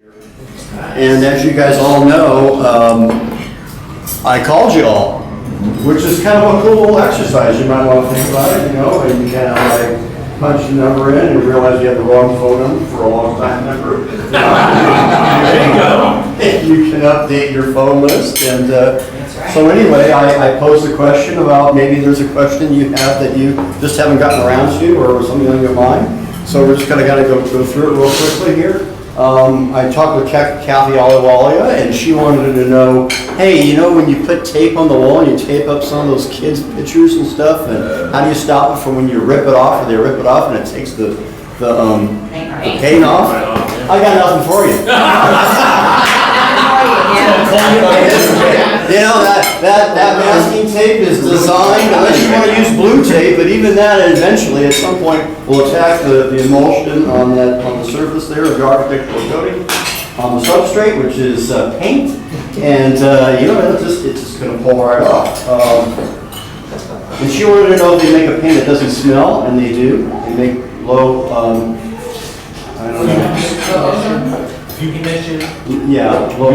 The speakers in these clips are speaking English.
And as you guys all know, I called you all, which is kind of a cool little exercise. You might want to think about it, and you kind of like punch the number in and realize you have the wrong phone number for a long time number. There you go. You can update your phone list. And so anyway, I posed a question about maybe there's a question you have that you just haven't gotten around to or something on your mind. So we're just going to go through it real quickly here. I talked with Kathy Aliwalia, and she wanted to know, hey, when you put tape on the wall and you tape up some of those kids' pictures and stuff, and how do you stop it from when you rip it off, or they rip it off and it takes the paint off? I got nothing for you. That masking tape is designed, unless you want to use blue tape, but even that eventually at some point will attack the emulsion on the surface there of the architectural coating on the substrate, which is paint, and it's just going to pull right off. And she wanted to know if they make a paint that doesn't smell, and they do. They make low, I don't know. Yeah, well,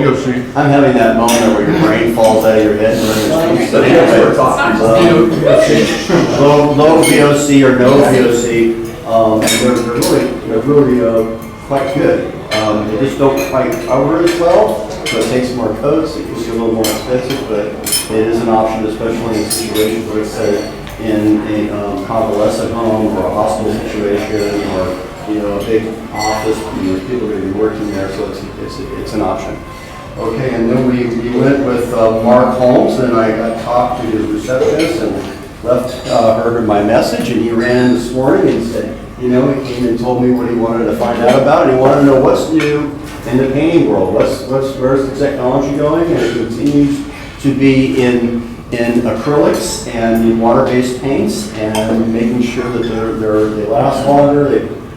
I'm having that moment where your brain falls out of your head. Low VOC or no VOC, they're really quite good. They just don't quite cover as well, so it takes more coats. It can be a little more expensive, but it is an option, especially in situations where it's in a convalescent home or a hospital situation or a big office, people are going to be working there, so it's an option. Okay, and then we went with Mark Holmes, and I talked to his receptionist and left her my message, and he ran in this morning and said, he came and told me what he wanted to find out about, and he wanted to know what's new in the painting world, where's the technology going, and it continues to be in acrylics and in water-based paints, and making sure that they last longer,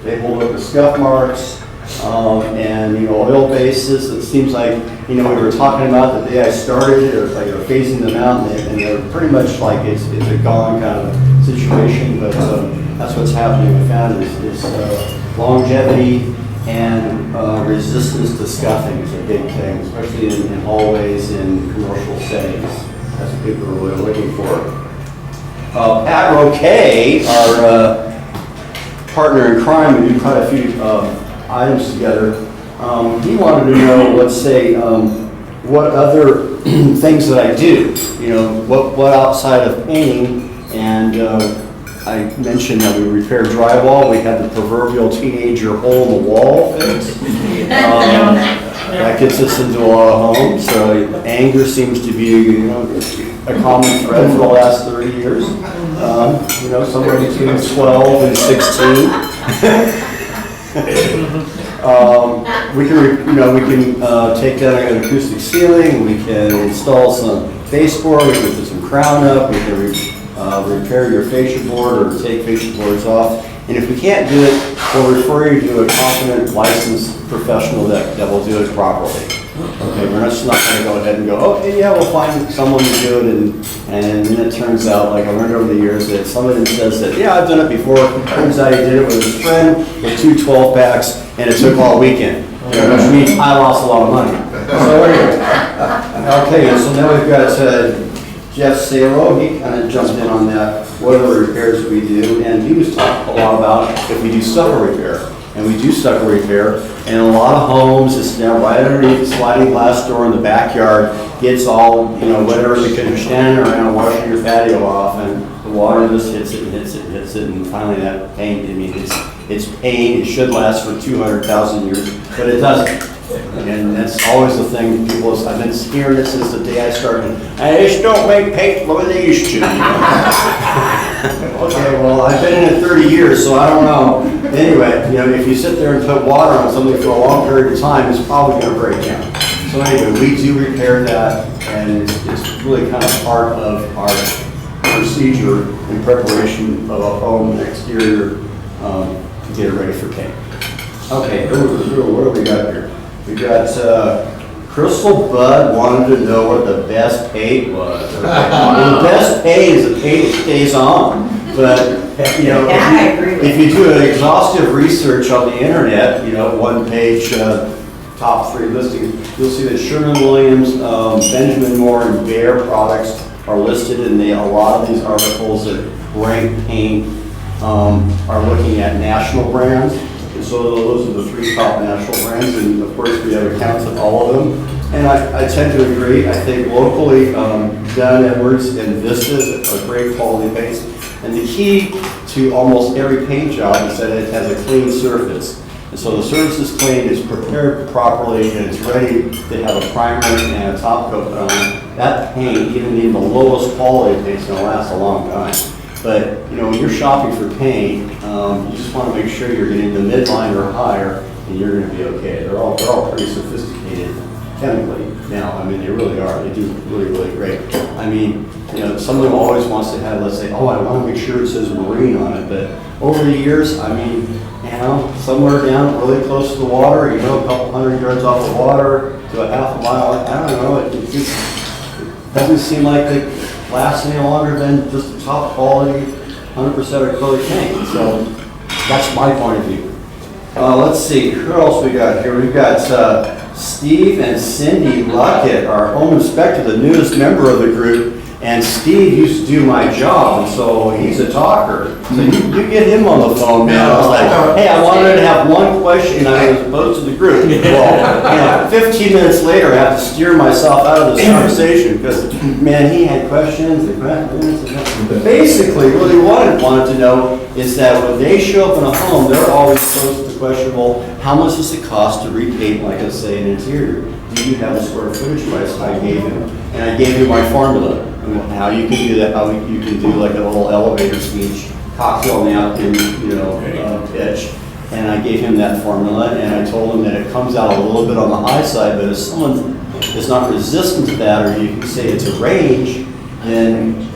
they hold up the scuff marks, and oil bases. It seems like we were talking about the day I started, or like they're phasing them out, and they're pretty much like it's a gone kind of situation. But that's what's happening with that is longevity and resistance to scuffing is a big thing, especially in hallways in commercial settings. That's what people are really looking for. Pat Roquet, our partner in crime, we do quite a few items together. He wanted to know, let's say, what other things that I do, what outside of painting, and I mentioned that we repair drywall. We had the proverbial teenager hole in the wall fix. That gets us into a lot of homes. So anger seems to be, a common thread for the last 30 years. Somewhere between 12 and 16. We can take down an acoustic ceiling. We can install some baseboard. We can put some crown up. We can repair your fascia board or take fascia boards off. And if we can't do it, we'll refer you to a competent, licensed professional that will do it properly. Okay, we're just not going to go ahead and go, okay, yeah, we'll find someone to do it, and then it turns out, like I learned over the years, that somebody says that, yeah, I've done it before. Turns out he did it with his friend with 2 12-packs, and it took all weekend, which means I lost a lot of money. So anyway, okay, so now we've got Jeff Salo. He kind of jumped in on that, what are the repairs we do, and he was talking a lot about if we do stucco repair. And we do stucco repair, and in a lot of homes, it's now right underneath the sliding glass door in the backyard. Gets all, whatever, because you're standing around washing your patio off, and the water just hits it and hits it and hits it, and finally that paint, it's paint. It should last for 200,000 years, but it doesn't. And that's always the thing people, I've been hearing it since the day I started. I just don't make paint the way they used to. Okay, well, I've been in it 30 years, so I don't know. Anyway, if you sit there and put water on something for a long period of time, it's probably going to break down. So anyway, we do repair that, and it's really kind of part of our procedure in preparation of a home exterior to get it ready for paint. Okay, what do we got here? We got Crystal Bud wanted to know what the best paint was. The best paint is the paint that stays on. But if you do an exhaustive research on the internet, one page top 3 listings, you'll see that Sherwin-Williams, Benjamin Moore, and Behr products are listed in a lot of these articles that rank paint are looking at national brands. And so those are the 3 top national brands, and of course we have accounts of all of them. And I tend to agree. I think locally, Dunn Edwards and Vista are great quality paints. And the key to almost every paint job is that it has a clean surface. And so the surface is clean, it's prepared properly, and it's ready to have a primer and a top coat on. That paint, even in the lowest quality paint, is going to last a long time. But when you're shopping for paint, you just want to make sure you're getting the midline or higher, and you're going to be okay. They're all pretty sophisticated chemically now. I mean, they really are. They do really great. I mean, someone always wants to have, let's say, oh, I want to make sure it says marine on it. But over the years, I mean, somewhere down really close to the water, a couple hundred yards off the water to a half a mile, I don't know, it just doesn't seem like it lasts any longer than just a top quality 100% acrylic paint. So that's my point of view. Let's see, who else we got here? We've got Steve and Cindy Luckett, our home inspector, the newest member of the group. And Steve used to do my job, and so he's a talker. So you get him on the phone, man. I was like, hey, I wanted to have one question I was posed to the group. Well, 15 minutes later, I have to steer myself out of this conversation because, man, he had questions and questions. But basically, what he wanted to know is that when they show up in a home, they're always posed to the question, well, how much does it cost to repaint, like I say, an interior? Do you have a square footage price? I gave him, and I gave him my formula. How you can do that, how you can do like a little elevator speech, cocktail napkin, pitch. And I gave him that formula, and I told him that it comes out a little bit on the high side, but if someone is not resistant to that, or you can say it's a range, then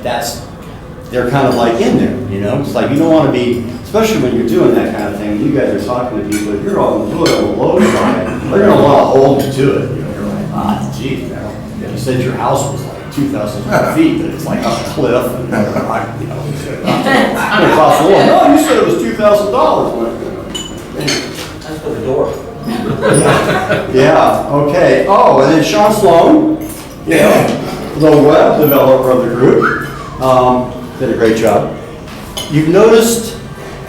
they're kind of like in there, It's like you don't want to be, especially when you're doing that kind of thing, you guys are talking to people, if you're on the low side, they're going to want to hold you to it. You're like, geez, you said your house was like 2,000 square feet, but it's like up a cliff, and it's going to cost a little. No, you said it was $2,000. That's for the door. Yeah, okay. Oh, and then Sean Sloan, the web developer of the group, did a great job. You've noticed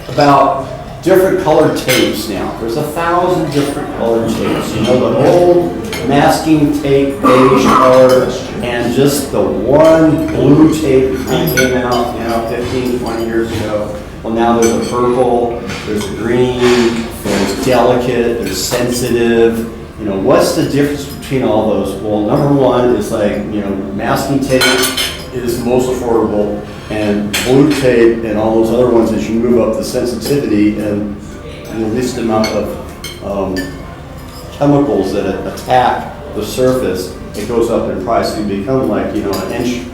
about different colored tapes now. There's 1,000 different colored tapes. The old masking tape, beige color, and just the one blue tape that came out, 15, 20 years ago. Well, now there's a purple, there's a green, there's delicate, there's sensitive. What's the difference between all those? Well, number one is like, masking tape is most affordable, and blue tape and all those other ones, as you move up the sensitivity and the least amount of chemicals that attack the surface, it goes up in price. You become like, an inch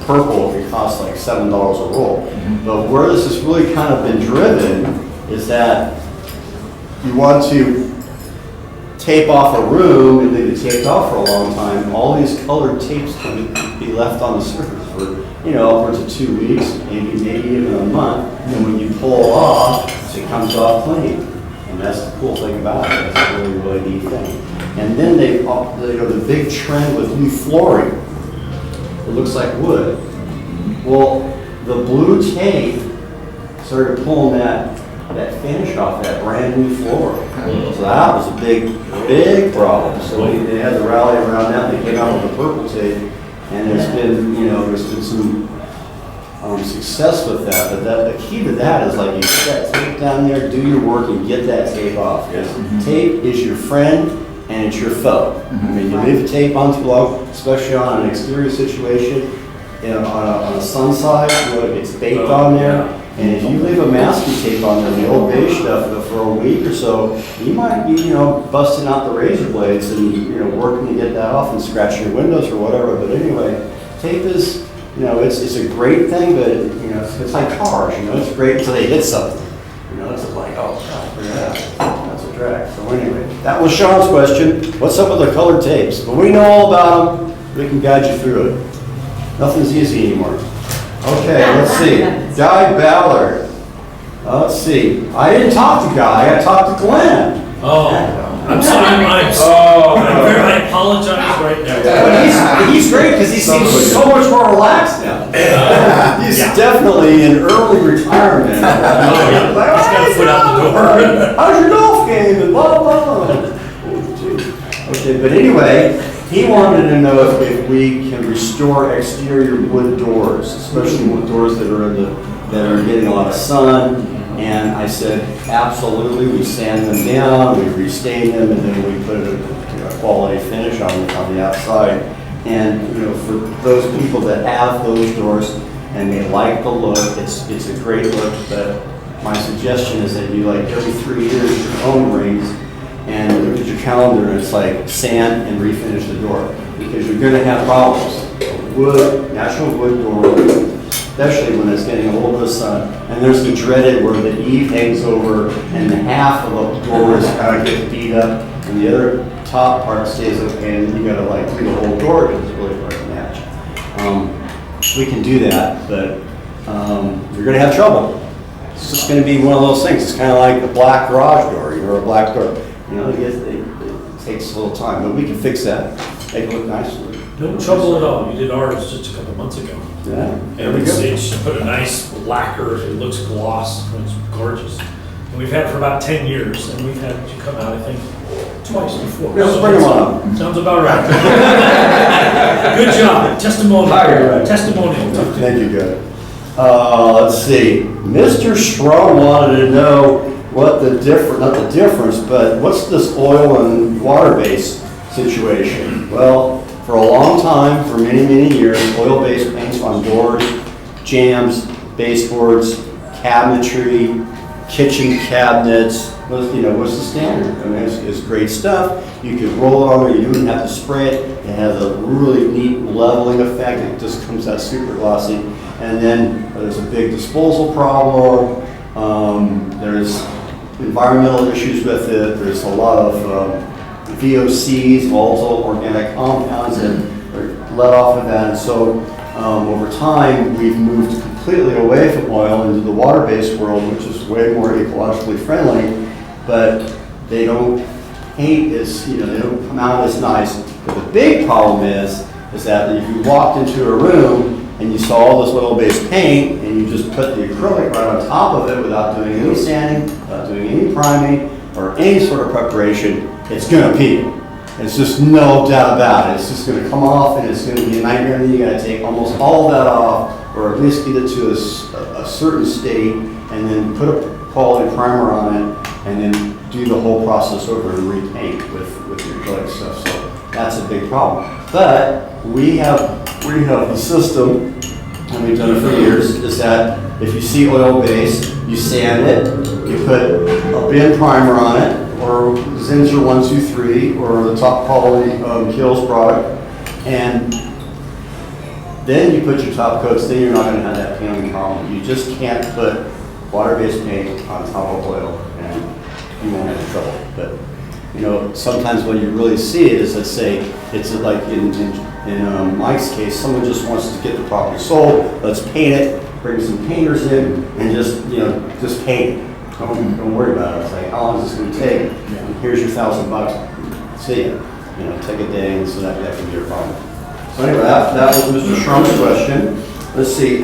purple, it costs like $7 a roll. But where this has really kind of been driven is that you want to tape off a room and leave it taped off for a long time. All these colored tapes can be left on the surface for, upwards of 2 weeks, maybe even a month. And when you pull it off, it comes off clean. And that's the cool thing about it. That's a really neat thing. And then the big trend with new flooring. It looks like wood. Well, the blue tape started pulling that finish off that brand new floor. So that was a big problem. So they had to rally around that. They came out with the purple tape, and there's been some success with that. But the key to that is like you get that tape down there, do your work, and get that tape off. Because tape is your friend and it's your foe. I mean, you leave the tape on too long, especially on an exterior situation, on a sun side, it gets baked on there. And if you leave a masking tape on there, the old beige stuff, for a week or so, you might be, busting out the razor blades and, working to get that off and scratching your windows or whatever. But anyway, tape is, it's a great thing, but, it's like cars, it's great until they hit something. It's like, oh, God, look at that. That's a drag. So anyway, that was Sean's question. What's up with the colored tapes? But we know all about them. We can guide you through it. Nothing's easy anymore. Okay, let's see. Guy Ballard. Let's see. I didn't talk to Guy. I talked to Glenn. Oh. I'm sorry, I apologize right now. But he's great because he seems so much more relaxed now. He's Yeah. definitely in early retirement. He's got a foot out the door. How's your golf game? And blah, blah, blah. Okay, but anyway, he wanted to know if we can restore exterior wood doors, especially wood doors that are getting a lot of sun. And I said, absolutely, we sand them down, we restain them, and then we put a quality finish on the outside. And for those people that have those doors and they like the look, it's a great look. But my suggestion is that you every 3 years your phone rings and look at your calendar and it's like sand and refinish the door, because you're going to have problems. Wood, natural wood door, especially when it's getting a little bit of sun, and there's the dreaded where the eave hangs over and the half of the door is kind of gets beat up and the other top part stays okay, and you gotta do the whole door because it's really hard to match. We can do that, but you're gonna have trouble. It's just gonna be one of those things. It's kind of like a black garage door, or a black door. It takes a little time, but we can fix that, make it look nice. No trouble at all. You did ours just a couple months ago. Yeah, And it's put a nice lacquer, it looks gloss, it's gorgeous. And we've had it for about 10 years, and we've had you come out, I think, twice before. Yeah, let's bring them on. Sounds about right. Good job, testimonial. Thank you, good. Let's see. Mr. Strum wanted to know what the not the difference, but what's this oil and water-based situation? Well, for a long time, for many, many years, oil-based paints on doors, jambs, baseboards, cabinetry, kitchen cabinets, what's the standard? I mean, it's great stuff. You can roll it on, you don't even have to spray it. It has a really neat leveling effect. It just comes out super glossy. And then there's a big disposal problem. There's environmental issues with it. There's a lot of VOCs, volatile organic compounds, that are let off of that. And so over time, we've moved completely away from oil into the water-based world, which is way more ecologically friendly, but they don't paint as, they don't come out as nice. But the big problem is that if you walked into a room and you saw all this oil-based paint and you just put the acrylic right on top of it without doing any sanding, without doing any priming, or any sort of preparation, it's going to peel. There's just no doubt about it. It's just going to come off and it's going to be a nightmare, and then you got to take almost all of that off, or at least get it to a certain state, and then put a quality primer on it, and then do the whole process over and repaint with the acrylic stuff. So that's a big problem. But we have the system, and we've done it for years, is that if you see oil-based, you sand it, you put a bin primer on it, or Zinsser 123, or the top quality Kills product, and then you put your top coats, then you're not going to have that peeling problem. You just can't put water-based paint on top of oil, and you won't have any trouble. But sometimes when you really see it is, let's say, it's like in Mike's case, someone just wants to get the property sold, let's paint it, bring some painters in, and just paint it. Don't worry about it. It's like, how long is this going to take? And here's your $1,000. See ya. Take a day, and so that can be your problem. So anyway, that was Mr. Schrump's question. Let's see.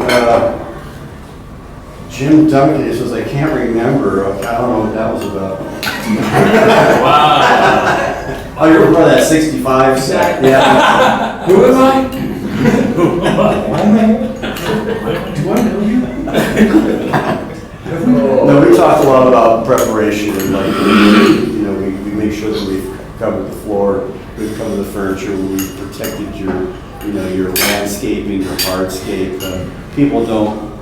Jim Duncan says, I can't remember. I don't know what that was about. Wow. Oh, you're part of that 65 set. Yeah. Who am I? Do I know you? No, we talked a lot about preparation, and we make sure that we've covered the floor, we've covered the furniture, we've protected your landscaping, your hardscape. People don't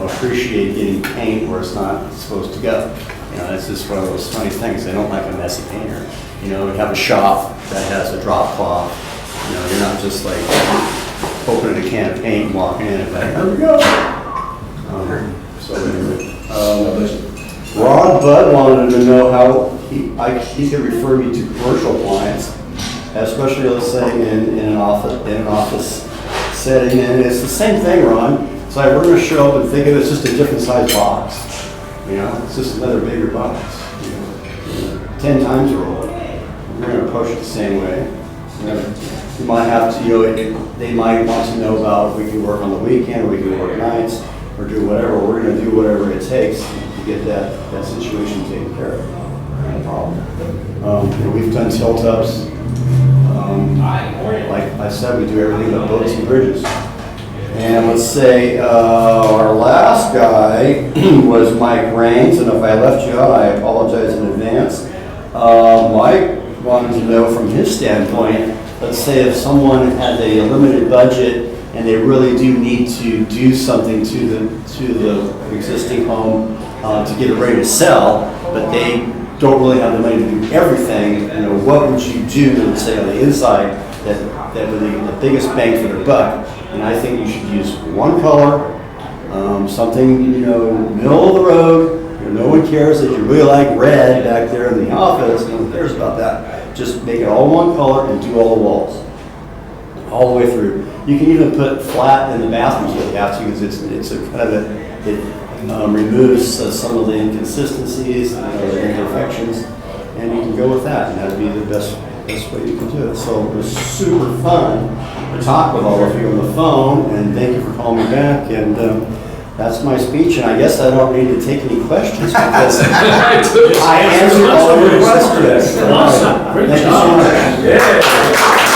appreciate getting paint where it's not supposed to go. It's just one of those funny things. They don't like a messy painter. We have a shop that has a drop cloth. You're not just like opening a can of paint and walking in and like, here we go. Ron Budd wanted to know how he could refer me to commercial clients, especially let's say in an office setting, and it's the same thing, Ron. It's like we're going to show up and think of it as just a different size box. It's just another bigger box. 10 times a roll. We're gonna approach it the same way. You might have to, they might want to know about if we can work on the weekend, or we can work nights, or do whatever. We're gonna do whatever it takes to get that situation taken care of. No problem. We've done tilt ups. Like I said, we do everything but boats and bridges. And let's say our last guy was Mike Raines, and if I left you out, I apologize in advance. Mike wanted to know from his standpoint, let's say if someone has a limited budget and they really do need to do something to the existing home to get it ready to sell, but they don't really have the money to do everything, what would you do, let's say on the inside, that would be the biggest bang for their buck? And I think you should use one color, something, middle of the road. No one cares that you really like red back there in the office. No one cares about that. Just make it all one color and do all the walls, all the way through. You can even put flat in the bathrooms if you have to, because it's a kind of it removes some of the inconsistencies, the imperfections, and you can go with that, and that'd be the best way you can do it. So it was super fun to talk with all of you on the phone, and thank you for calling me back. And that's my speech, and I guess I don't need to take any questions because I answered all of your questions. Awesome. Great Thank you job. so much. Yeah.